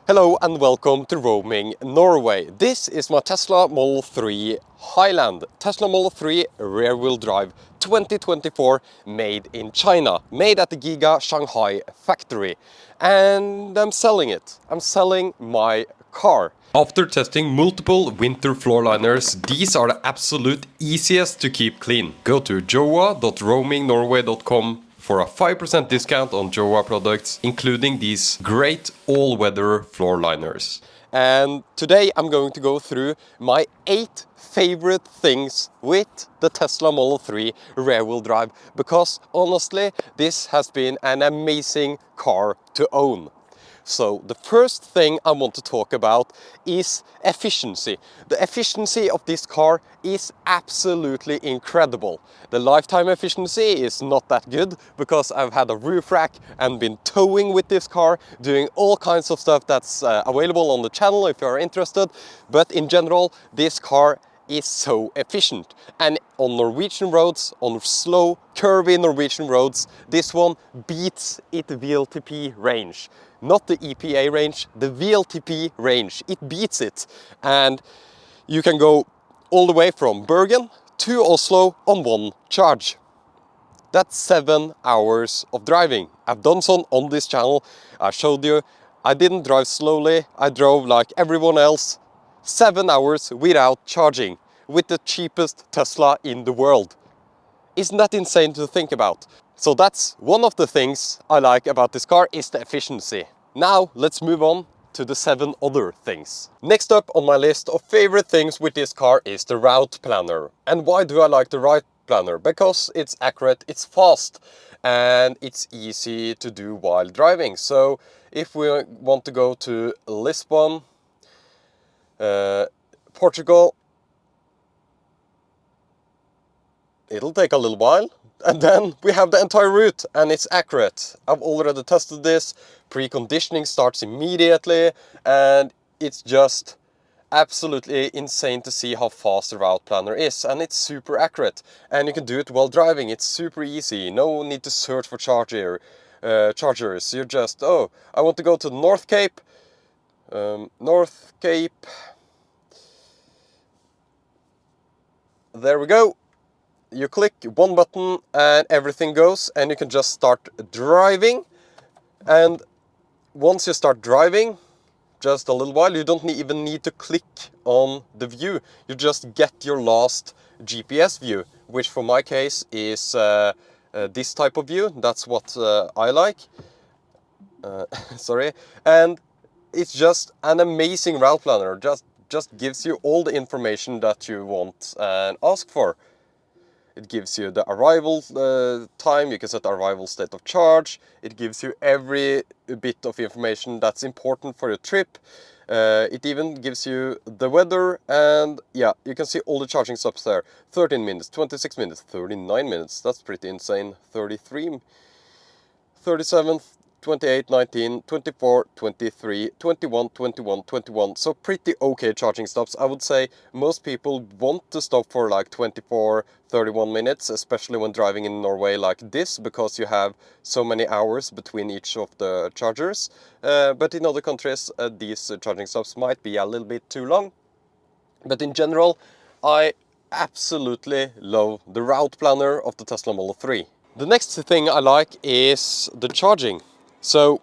Hello and welcome to Roaming Norway. This is my Tesla Model 3 Highland. Tesla Model 3 rear-wheel drive 2024, made in China. Made at the Giga Shanghai factory. And I'm selling it. I'm selling my car. After testing multiple winter floor liners, these are the absolute easiest to keep clean. Go to joa.roamingnorway.com for a 5% discount on Joa products, including these great all-weather floor liners. And today I'm going to go through my 8 favorite things with the Tesla Model 3 rear-wheel drive, because honestly, this has been an amazing car to own. So the first thing I want to talk about is efficiency. The efficiency of this car is absolutely incredible. The lifetime efficiency is not that good because I've had a roof rack and been towing with this car, doing all kinds of stuff that's available on the channel if you are interested. But in general, this car is so efficient, and on Norwegian roads, on slow curvy Norwegian roads, this one beats its VLTP range. Not the EPA range, the VLTP range. It beats it, and you can go all the way from Bergen to Oslo on one charge. That's 7 hours of driving. I've done some on this channel. I showed you. I didn't drive slowly. I drove like everyone else. 7 hours without charging with the cheapest Tesla in the world. Isn't that insane to think about? So that's one of the things I like about this car, is the efficiency. Now let's move on to the 7 other things. Next up on my list of favorite things with this car is the route planner. And why do I like the route planner? Because it's accurate, it's fast, and it's easy to do while driving. So if we want to go to Lisbon, Portugal, it'll take a little while, and then we have the entire route and it's accurate. I've already tested this. Preconditioning starts immediately, and it's just absolutely insane to see how fast the route planner is, and it's super accurate, and you can do it while driving. It's super easy. No need to search for chargers. You're just, oh, I want to go to North Cape. North Cape. There we go. You click one button and everything goes, and you can just start driving. And once you start driving, just a little while, you don't even need to click on the view. You just get your last GPS view, which for my case is this type of view. That's what I like. Sorry. And it's just an amazing route planner. Just gives you all the information that you want and ask for. It gives you the arrival time, you can set the arrival state of charge. It gives you every bit of information that's important for your trip. It even gives you the weather, and yeah, you can see all the charging stops there. 13 minutes, 26 minutes, 39 minutes, that's pretty insane. 33, 37, 28, 19, 24, 23, 21, 21, 21. So pretty okay charging stops. I would say most people want to stop for like 24, 31 minutes, especially when driving in Norway like this, because you have so many hours between each of the chargers. But in other countries, these charging stops might be a little bit too long. But in general, I absolutely love the route planner of the Tesla Model 3. The next thing I like is the charging. So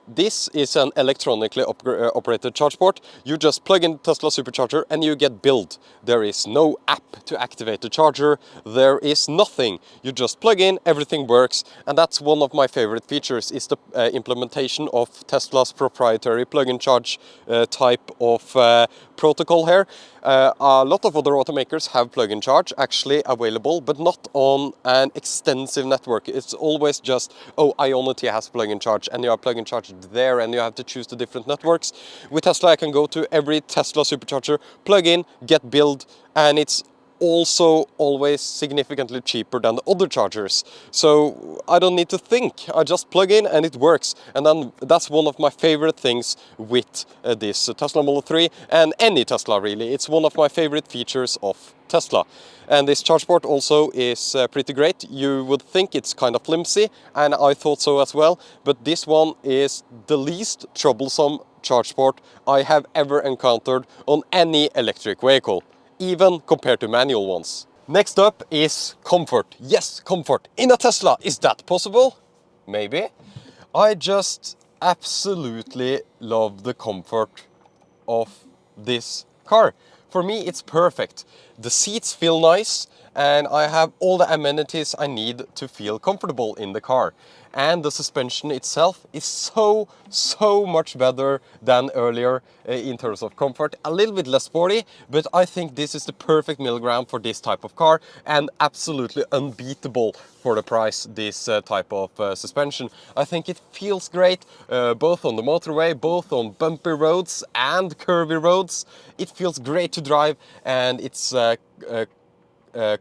this is an electronically operated charge port. You just plug in the Tesla Supercharger and you get billed. There is no app to activate the charger. There is nothing. You just plug in, everything works. And that's one of my favorite features, is the implementation of Tesla's proprietary plug-in charge type of protocol here. A lot of other automakers have plug-in charge actually available, but not on an extensive network. It's always just, oh, Ionity has plug-in charge, and you are plug-in charged there, and you have to choose the different networks. With Tesla, I can go to every Tesla Supercharger, plug in, get billed, and it's also always significantly cheaper than the other chargers. So I don't need to think, I just plug in and it works. And then that's one of my favorite things with this Tesla Model 3, and any Tesla really. It's one of my favorite features of Tesla. And this charge port also is pretty great. You would think it's kind of flimsy, and I thought so as well, but this one is the least troublesome charge port I have ever encountered on any electric vehicle, even compared to manual ones. Next up is comfort. Yes, comfort. In a Tesla, is that possible? Maybe. I just absolutely love the comfort of this car. For me, it's perfect. The seats feel nice, and I have all the amenities I need to feel comfortable in the car. And the suspension itself is so much better than earlier in terms of comfort. A little bit less sporty, but I think this is the perfect middle ground for this type of car, and absolutely unbeatable for the price, this type of suspension. I think it feels great both on the motorway, both on bumpy roads and curvy roads. It feels great to drive, and it's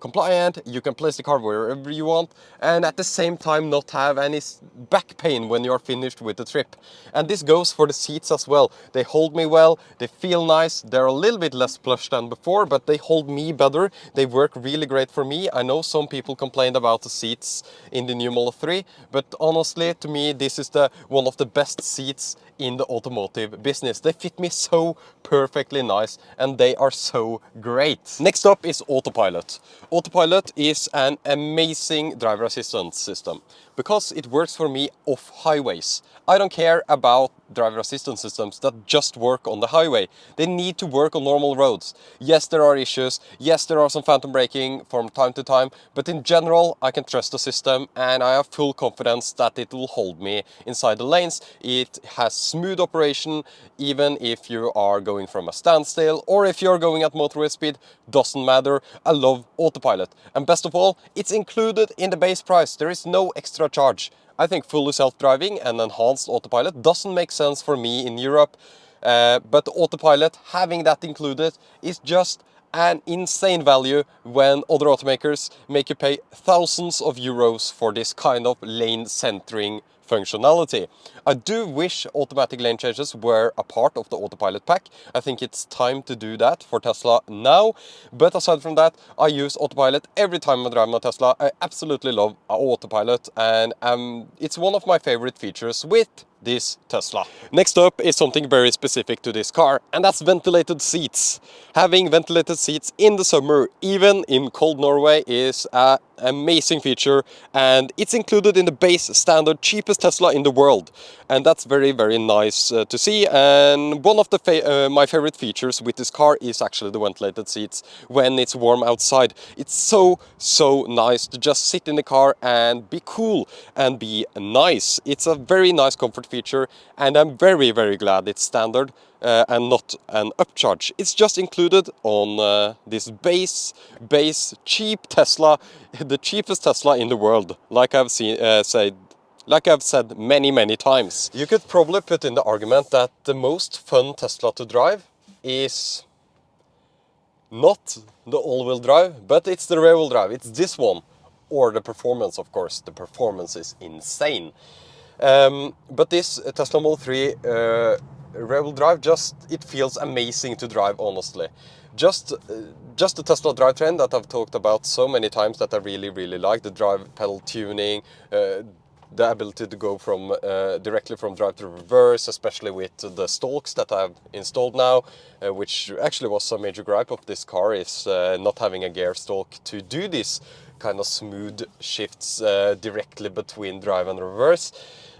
compliant. You can place the car wherever you want, and at the same time not have any back pain when you're finished with the trip. And this goes for the seats as well. They hold me well, they feel nice, they're a little bit less plush than before, but they hold me better. They work really great for me. I know some people complained about the seats in the new Model 3, but honestly, to me, this is one of the best seats in the automotive business. They fit me so perfectly nice, and they are so great. Next up is Autopilot. Autopilot is an amazing driver assistance system because it works for me off highways. I don't care about driver assistance systems that just work on the highway. They need to work on normal roads. Yes, there are issues. Yes, there are some phantom braking from time to time, but in general, I can trust the system, and I have full confidence that it will hold me inside the lanes. It has smooth operation, even if you are going from a standstill or if you're going at motorway speed, doesn't matter. I love Autopilot. And best of all, it's included in the base price. There is no extra charge. I think fully self-driving and enhanced Autopilot doesn't make sense for me in Europe, but Autopilot, having that included, is just an insane value when other automakers make you pay thousands of euros for this kind of lane centering functionality. I do wish automatic lane changes were a part of the Autopilot pack. I think it's time to do that for Tesla now. But aside from that, I use Autopilot every time I drive my Tesla. I absolutely love Autopilot, and it's one of my favorite features with this Tesla. Next up is something very specific to this car, and that's ventilated seats. Having ventilated seats in the summer, even in cold Norway, is an amazing feature, and it's included in the base standard cheapest Tesla in the world. And that's very nice to see. And one of the my favorite features with this car is actually the ventilated seats when it's warm outside. It's so nice to just sit in the car and be cool and be nice. It's a very nice comfort feature, and I'm very glad it's standard and not an upcharge. It's just included on this base cheap Tesla, the cheapest Tesla in the world, like I've said many times. You could probably put in the argument that the most fun Tesla to drive is not the all-wheel drive, but it's the rear-wheel drive. It's this one, or the performance, of course. The performance is insane. But this Tesla Model 3 rear-wheel drive, it feels amazing to drive, honestly. Just the Tesla drivetrain that I've talked about so many times that I really like. The drive pedal tuning, the ability to go from directly from drive to reverse, especially with the stalks that I've installed now, which actually was a major gripe of this car, is not having a gear stalk to do this kind of smooth shifts directly between drive and reverse.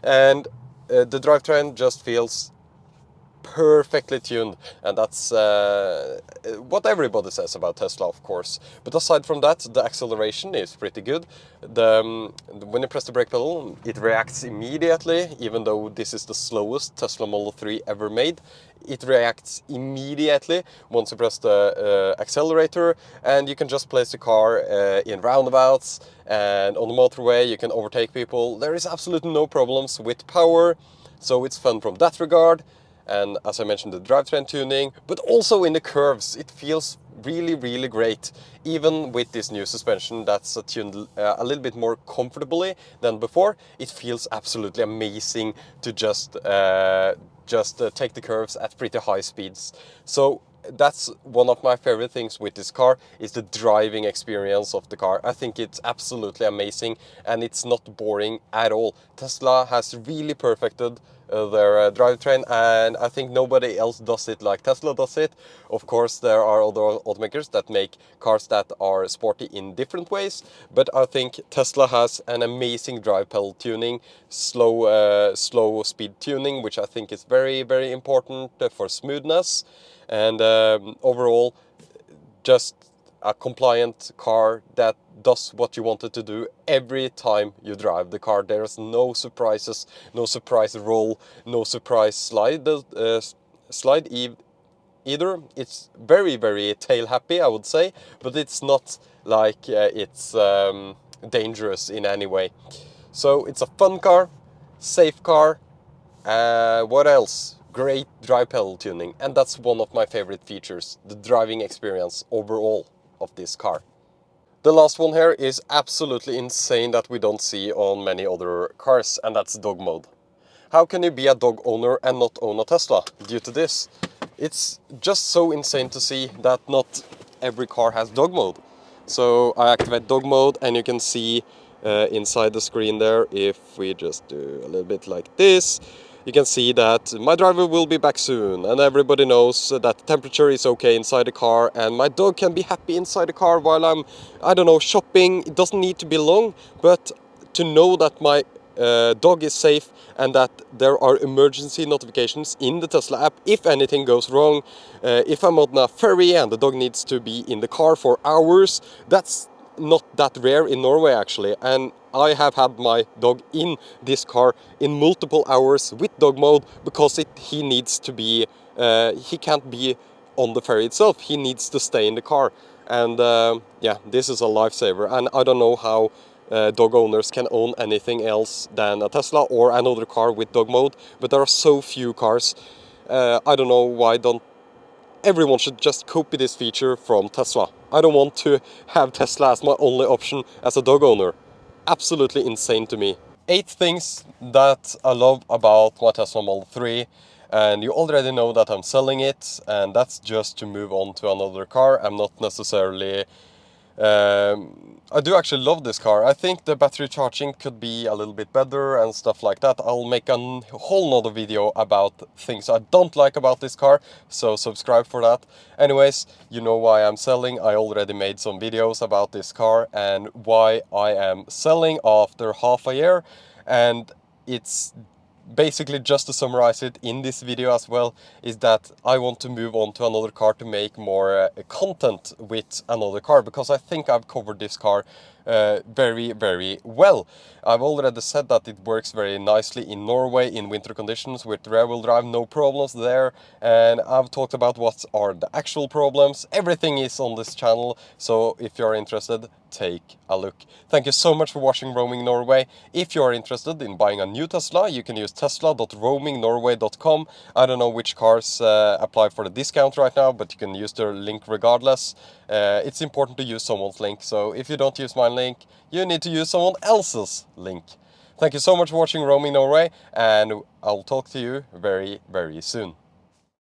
And the drivetrain just feels perfectly tuned, and that's what everybody says about Tesla, of course. But aside from that, the acceleration is pretty good. When you press the brake pedal, it reacts immediately, even though this is the slowest Tesla Model 3 ever made. It reacts immediately once you press the accelerator, and you can just place the car in roundabouts, and on the motorway you can overtake people. There is absolutely no problems with power, so it's fun from that regard. And as I mentioned, the drivetrain tuning, but also in the curves, it feels really great. Even with this new suspension that's tuned a little bit more comfortably than before, it feels absolutely amazing to just take the curves at pretty high speeds. So that's one of my favorite things with this car, is the driving experience of the car. I think it's absolutely amazing, and it's not boring at all. Tesla has really perfected their drivetrain, and I think nobody else does it like Tesla does it. Of course, there are other automakers that make cars that are sporty in different ways, but I think Tesla has an amazing drive pedal tuning, slow speed tuning, which I think is very, very important for smoothness, and overall just a compliant car that does what you want it to do every time you drive the car. There's no surprises, no surprise roll, no surprise slide either. It's very, very tail happy, I would say, but it's not like it's dangerous in any way. So it's a fun car, safe car. What else? Great drive pedal tuning, and that's one of my favorite features, the driving experience overall of this car. The last one here is absolutely insane that we don't see on many other cars, and that's dog mode. How can you be a dog owner and not own a Tesla due to this? It's just so insane to see that not every car has dog mode. So I activate dog mode, and you can see inside the screen there, if we just do a little bit like this, you can see that my driver will be back soon, and everybody knows that the temperature is okay inside the car, and my dog can be happy inside the car while I'm, I don't know, shopping. It doesn't need to be long, but to know that my dog is safe and that there are emergency notifications in the Tesla app if anything goes wrong. If I'm on a ferry and the dog needs to be in the car for hours, that's not that rare in Norway actually, and I have had my dog in this car in multiple hours with dog mode because he needs to be, he can't be on the ferry itself, he needs to stay in the car. And yeah, this is a lifesaver, and I don't know how dog owners can own anything else than a Tesla or another car with dog mode, but there are so few cars. I don't know why don't everyone should just copy this feature from Tesla. I don't want to have Tesla as my only option as a dog owner. Absolutely insane to me. 8 things that I love about my Tesla Model 3, and you already know that I'm selling it, and that's just to move on to another car. I'm not necessarily I do actually love this car. I think the battery charging could be a little bit better and stuff like that. I'll make a whole nother video about things I don't like about this car, so subscribe for that. Anyways, you know why I'm selling. I already made some videos about this car and why I am selling after half a year, and it's basically, just to summarize it in this video as well, is that I want to move on to another car to make more content with another car, because I think I've covered this car very, very well. I've already said that it works very nicely in Norway in winter conditions with rear-wheel drive, no problems there, and I've talked about what are the actual problems. Everything is on this channel, so if you're interested, take a look. Thank you so much for watching Roaming Norway. If you are interested in buying a new Tesla, you can use tesla.roamingnorway.com. I don't know which cars apply for the discount right now, but you can use their link regardless. It's important to use someone's link, so if you don't use my link, you need to use someone else's link. Thank you so much for watching Roaming Norway, and I'll talk to you very, very soon.